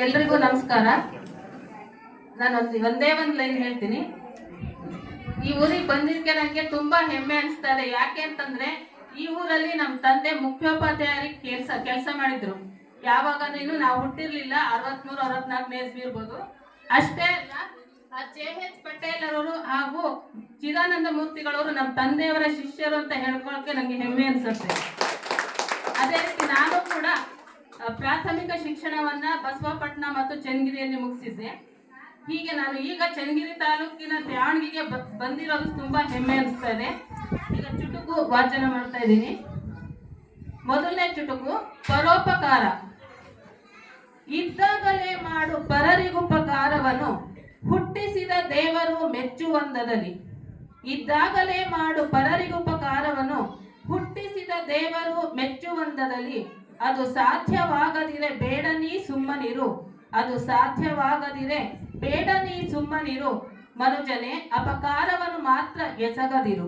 ಎಲ್ರಿಗೂ ನಮಸ್ಕಾರ. ನಾನು ಒಂದೇ ಒಂದು ಲೈನ್ ಹೇಳ್ತೀನಿ. ಈ ಊರಿಗೆ ಬಂದಿದ್ದಕ್ಕೆ ನನಗೆ ತುಂಬಾ ಹೆಮ್ಮೆ ಅನಿಸ್ತಾ ಇದೆ. ಯಾಕೆ ಅಂತಂದ್ರೆ ಈ ಊರಲ್ಲಿ ನಮ್ಮ ತಂದೆ ಮುಖ್ಯೋಪಾಧ್ಯಾಯರಿ ಕೆಲಸ ಮಾಡಿದ್ರು. ಯಾವಾಗನೂ ನಾವು ಹುಟ್ಟಿರ್ಲಿಲ್ಲ, 63-64 ಇಸ್ವಿ ಇರ್ಬೋದು. ಅಷ್ಟೇ ಅಲ್ಲ, JH ಪಟೇಲ್ ಅವರು ಹಾಗೂ ಚಿದಾನಂದ ಮೂರ್ತಿಗಳವರು ನಮ್ಮ ತಂದೆಯವರ ಶಿಷ್ಯರು ಅಂತ ಹೇಳ್ಕೊಳ್ಳೋಕೆ ನನಗೆ ಹೆಮ್ಮೆ ಅನ್ಸುತ್ತೆ. ಅದೇ ರೀತಿ ನಾನು ಕೂಡ ಪ್ರಾಥಮಿಕ ಶಿಕ್ಷಣವನ್ನ ಬಸವಪಟ್ಟಣ ಮತ್ತು ಚನ್ನಗಿರಿಯಲ್ಲಿ ಮುಗಿಸಿದ್ದೆ. ಹೀಗೆ ನಾನು ಈಗ ಚನ್ನಗಿರಿ ತಾಲೂಕಿನ ತ್ಯಾವಣಗಿಗೆ ಬಂದಿರೋದು ತುಂಬಾ ಹೆಮ್ಮೆ ಅನಿಸ್ತಾ ಇದೆ. ಈಗ ಚುಟುಕು ವಾಚನ ಮಾಡ್ತಾ ಇದ್ದೀನಿ. ಮೊದಲನೇ ಚುಟುಕು, ಪರೋಪಕಾರ. ಇದ್ದಾಗಲೇ ಮಾಡು ಪರರಿಗುಪಕಾರವನ್ನು ಹುಟ್ಟಿಸಿದ ದೇವರು ಮೆಚ್ಚುವಂದದಲ್ಲಿ. ಇದ್ದಾಗಲೇ ಮಾಡು ಪರರಿಗುಪಕಾರವನ್ನು ಹುಟ್ಟಿಸಿದ ದೇವರು ಮೆಚ್ಚುವಂದದಲ್ಲಿ. ಅದು ಸಾಧ್ಯವಾಗದಿರೆ ಬೇಡ ನೀ ಸುಮ್ಮನಿರು. ಅದು ಸಾಧ್ಯವಾಗದಿರೆ ಬೇಡ ನೀ ಸುಮ್ಮನಿರು. ಮನುಜನೇ, ಅಪಕಾರವನ್ನು ಮಾತ್ರ ಎಸಗದಿರು.